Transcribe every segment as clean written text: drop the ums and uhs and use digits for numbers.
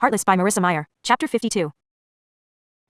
Heartless by Marissa Meyer. Chapter 52.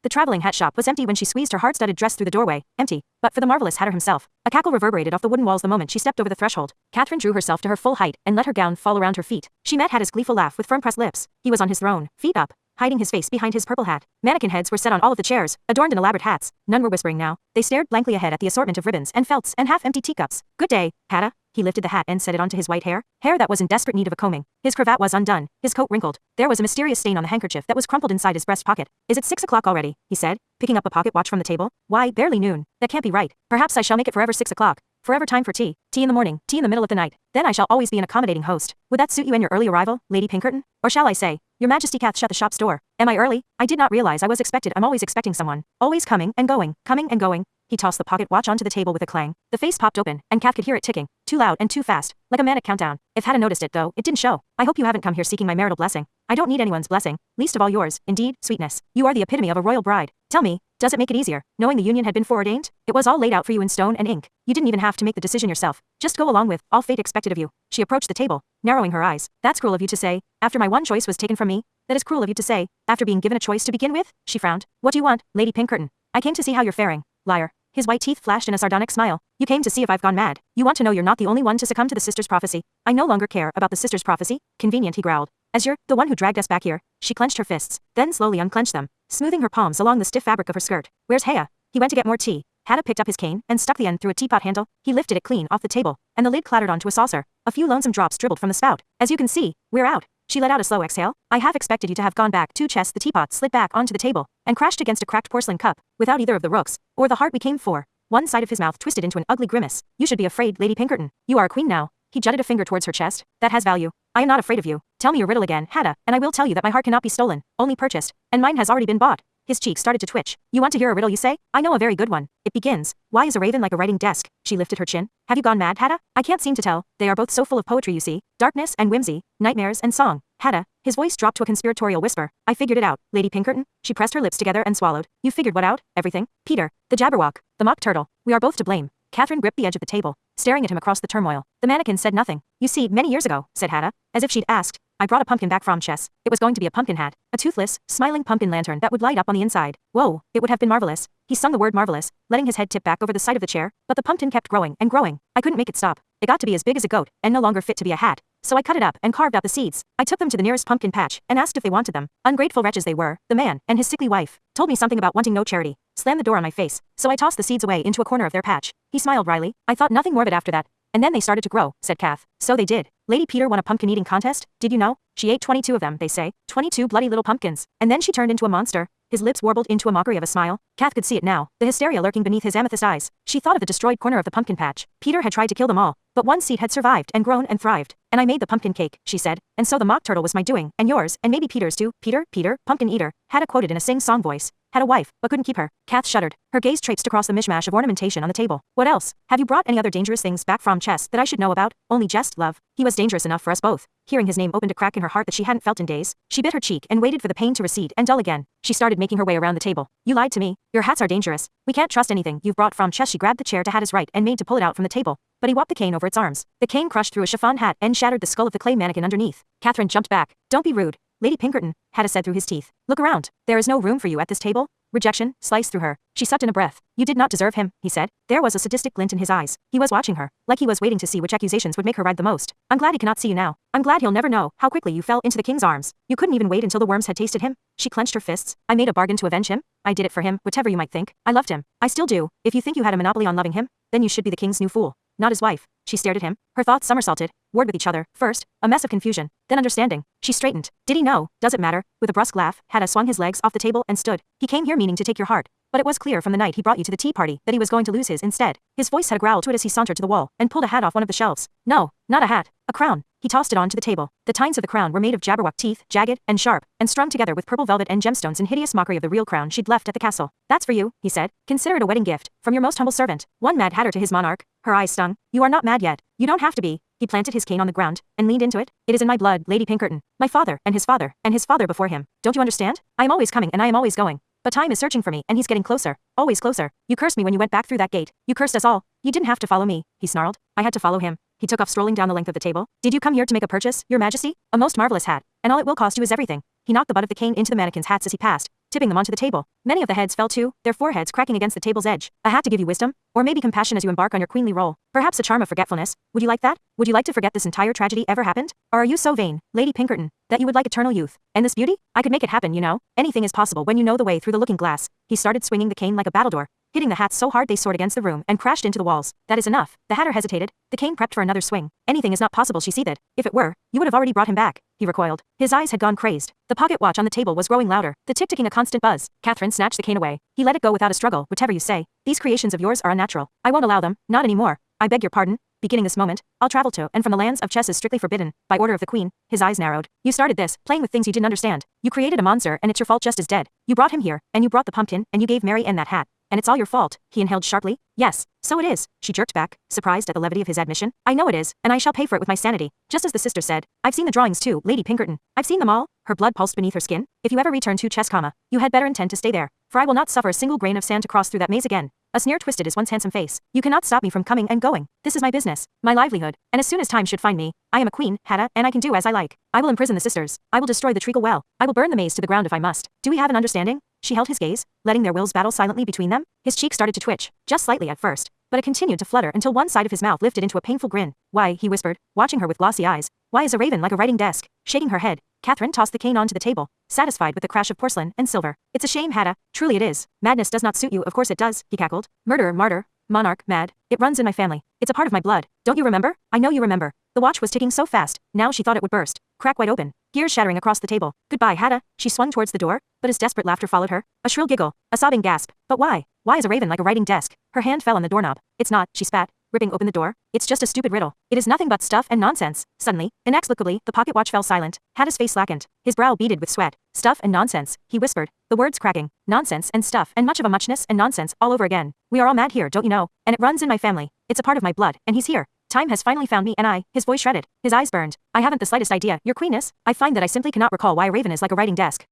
The traveling hat shop was empty when she squeezed her heart-studded dress through the doorway. Empty, but for the marvelous hatter himself. A cackle reverberated off the wooden walls the moment she stepped over the threshold. Catherine drew herself to her full height and let her gown fall around her feet. She met Hatta's gleeful laugh with firm-pressed lips. He was on his throne, feet up, hiding his face behind his purple hat. Mannequin heads were set on all of the chairs, adorned in elaborate hats. None were whispering now. They stared blankly ahead at the assortment of ribbons and felts and half-empty teacups. Good day, Hatta. He lifted the hat and set it onto his white hair that was in desperate need of a combing. His cravat was undone, his coat wrinkled. There was a mysterious stain on the handkerchief that was crumpled inside his breast pocket. Is it 6 o'clock already? He said, picking up a pocket watch from the table. Why, barely noon. That can't be right. Perhaps I shall make it forever 6 o'clock. Forever time for tea. Tea in the morning, tea in the middle of the night. Then I shall always be an accommodating host. Would that suit you and your early arrival, Lady Pinkerton? Or shall I say, Your Majesty cath shut the shop's door. Am I early? I did not realize I was expected. I'm always expecting someone. Always coming and going, coming and going. He tossed the pocket watch onto the table with a clang. The face popped open, and Kath could hear it ticking. Too loud and too fast, like a manic countdown. If Hatta noticed it though, it didn't show. I hope you haven't come here seeking my marital blessing. I don't need anyone's blessing, least of all yours. Indeed, sweetness. You are the epitome of a royal bride. Tell me, does it make it easier, knowing the union had been foreordained? It was all laid out for you in stone and ink. You didn't even have to make the decision yourself. Just go along with all fate expected of you. She approached the table, narrowing her eyes. That's cruel of you to say, after my one choice was taken from me. That is cruel of you to say, after being given a choice to begin with. She frowned. What do you want, Lady Pinkerton? I came to see how you're faring. Liar. His white teeth flashed in a sardonic smile. You came to see if I've gone mad. You want to know you're not the only one to succumb to the sister's prophecy. I no longer care about the sister's prophecy. Convenient, he growled. As you're the one who dragged us back here. She clenched her fists, then slowly unclenched them, smoothing her palms along the stiff fabric of her skirt. Where's Haya? He went to get more tea. Hatta picked up his cane and stuck the end through a teapot handle. He lifted it clean off the table, and the lid clattered onto a saucer. A few lonesome drops dribbled from the spout. As you can see, we're out. She let out a slow exhale. I half expected you to have gone back 2 chests. The teapot slid back onto the table and crashed against a cracked porcelain cup, without either of the rooks, or the heart we came for. One side of his mouth twisted into an ugly grimace. You should be afraid, Lady Pinkerton. You are a queen now. He jutted a finger towards her chest. That has value. I am not afraid of you. Tell me your riddle again, Hatta, and I will tell you that my heart cannot be stolen, only purchased, and mine has already been bought. His cheeks started to twitch. You want to hear a riddle, you say? I know a very good one. It begins, why is a raven like a writing desk? She lifted her chin. Have you gone mad, Hatta? I can't seem to tell. They are both so full of poetry, you see. Darkness and whimsy, nightmares and song. Hatta, his voice dropped to a conspiratorial whisper. I figured it out, Lady Pinkerton. She pressed her lips together and swallowed. You figured what out? Everything? Peter, the Jabberwock, the mock turtle. We are both to blame. Catherine gripped the edge of the table, staring at him across the turmoil. The mannequin said nothing. You see, many years ago, said Hatta, as if she'd asked. I brought a pumpkin back from Chess. It was going to be a pumpkin hat, a toothless, smiling pumpkin lantern that would light up on the inside. Whoa, it would have been marvelous. He sung the word marvelous, letting his head tip back over the side of the chair, but the pumpkin kept growing and growing. I couldn't make it stop. It got to be as big as a goat, and no longer fit to be a hat. So I cut it up and carved out the seeds. I took them to the nearest pumpkin patch and asked if they wanted them. Ungrateful wretches they were. The man and his sickly wife told me something about wanting no charity. Slammed the door on my face, so I tossed the seeds away into a corner of their patch. He smiled wryly. I thought nothing more of it after that. And then they started to grow, said Kath. So they did. Lady Peter won a pumpkin eating contest, did you know? She ate 22 of them, they say. 22 bloody little pumpkins. And then she turned into a monster. His lips warbled into a mockery of a smile. Kath could see it now, the hysteria lurking beneath his amethyst eyes. She thought of the destroyed corner of the pumpkin patch. Peter had tried to kill them all, but one seed had survived and grown and thrived. And I made the pumpkin cake, she said. And so the mock turtle was my doing, and yours, and maybe Peter's too. Peter, pumpkin eater. Hatta quoted in a sing-song voice. Had a wife, but couldn't keep her. Kath shuddered. Her gaze traipsed across the mishmash of ornamentation on the table. What else? Have you brought any other dangerous things back from Chess that I should know about? Only jest, love. He was dangerous enough for us both. Hearing his name opened a crack in her heart that she hadn't felt in days. She bit her cheek and waited for the pain to recede and dull again. She started making her way around the table. You lied to me. Your hats are dangerous. We can't trust anything you've brought from Chess. She grabbed the chair to Hatta's right and made to pull it out from the table. But he whopped the cane over its arms. The cane crushed through a chiffon hat and shattered the skull of the clay mannequin underneath. Catherine jumped back. Don't be rude, Lady Pinkerton, Hatta said through his teeth. Look around. There is no room for you at this table. Rejection sliced through her. She sucked in a breath. You did not deserve him, he said. There was a sadistic glint in his eyes. He was watching her, like he was waiting to see which accusations would make her ride the most. I'm glad he cannot see you now. I'm glad he'll never know how quickly you fell into the king's arms. You couldn't even wait until the worms had tasted him. She clenched her fists. I made a bargain to avenge him. I did it for him, whatever you might think. I loved him. I still do. If you think you had a monopoly on loving him, then you should be the king's new fool, not his wife. She stared at him. Her thoughts somersaulted, warred with each other. First, a mess of confusion, then understanding. She straightened. Did he know? Does it matter? With a brusque laugh, Hatta swung his legs off the table and stood. He came here meaning to take your heart. But it was clear from the night he brought you to the tea party that he was going to lose his instead. His voice had a growl to it as he sauntered to the wall and pulled a hat off one of the shelves. No, not a hat. A crown. He tossed it onto the table. The tines of the crown were made of Jabberwock teeth, jagged and sharp, and strung together with purple velvet and gemstones in hideous mockery of the real crown she'd left at the castle. That's for you, he said. Consider it a wedding gift, from your most humble servant. One mad hatter to his monarch. Her eyes stung. You are not mad yet. You don't have to be. He planted his cane on the ground and leaned into it. It is in my blood, Lady Pinkerton. My father, and his father, and his father before him. Don't you understand? I am always coming and I am always going. But time is searching for me and he's getting closer. Always closer. You cursed me when you went back through that gate. You cursed us all. You didn't have to follow me, he snarled. I had to follow him. He took off strolling down the length of the table. Did you come here to make a purchase, your majesty? A most marvelous hat. And all it will cost you is everything. He knocked the butt of the cane into the mannequins' hats as he passed, tipping them onto the table. Many of the heads fell too, their foreheads cracking against the table's edge. A hat to give you wisdom? Or maybe compassion as you embark on your queenly role. Perhaps a charm of forgetfulness? Would you like that? Would you like to forget this entire tragedy ever happened? Or are you so vain, Lady Pinkerton, that you would like eternal youth? And this beauty? I could make it happen, you know. Anything is possible when you know the way through the looking glass. He started swinging the cane like a battledore, hitting the hats so hard they soared against the room and crashed into the walls. That is enough. The hatter hesitated. The cane prepped for another swing. Anything is not possible, she seethed. If it were, you would have already brought him back. He recoiled. His eyes had gone crazed. The pocket watch on the table was growing louder, the tick-ticking a constant buzz. Catherine snatched the cane away. He let it go without a struggle. Whatever you say. These creations of yours are unnatural. I won't allow them. Not anymore. I beg your pardon. Beginning this moment, I'll travel to and from the lands of chess is strictly forbidden, by order of the queen. His eyes narrowed. You started this, playing with things you didn't understand. You created a monster and it's your fault just as dead. You brought him here, and you brought the pumpkin, and you gave Mary Ann that hat. And it's all your fault, he inhaled sharply. Yes, so it is, she jerked back, surprised at the levity of his admission. I know it is, and I shall pay for it with my sanity. Just as the sister said. I've seen the drawings too, Lady Pinkerton. I've seen them all. Her blood pulsed beneath her skin. If you ever return to chess, you had better intend to stay there, for I will not suffer a single grain of sand to cross through that maze again. A sneer twisted his once handsome face. You cannot stop me from coming and going. This is my business, my livelihood, and as soon as time should find me, I am a queen, Hatta, and I can do as I like. I will imprison the sisters. I will destroy the treacle well. I will burn the maze to the ground if I must. Do we have an understanding? She held his gaze, letting their wills battle silently between them. His cheek started to twitch, just slightly at first, but it continued to flutter until one side of his mouth lifted into a painful grin. Why, he whispered, watching her with glossy eyes. Why is a raven like a writing desk? Shaking her head, Catherine tossed the cane onto the table, satisfied with the crash of porcelain and silver. It's a shame, Hatta. Truly it is. Madness does not suit you, of course it does, he cackled. Murderer, martyr, monarch, mad. It runs in my family. It's a part of my blood. Don't you remember? I know you remember. The watch was ticking so fast, now she thought it would burst. Crack wide open. Gears shattering across the table. Goodbye, Hatta. She swung towards the door, but his desperate laughter followed her. A shrill giggle, a sobbing gasp. But why? Why is a raven like a writing desk? Her hand fell on the doorknob. It's not, she spat, ripping open the door. It's just a stupid riddle. It is nothing but stuff and nonsense. Suddenly, inexplicably, the pocket watch fell silent. Hatta's face slackened. His brow beaded with sweat. Stuff and nonsense, he whispered, the words cracking. Nonsense and stuff and much of a muchness and nonsense all over again. We are all mad here, don't you know? And it runs in my family. It's a part of my blood, and he's here. Time has finally found me and I, his voice shredded, his eyes burned. I haven't the slightest idea, your queenness. I find that I simply cannot recall why a raven is like a writing desk.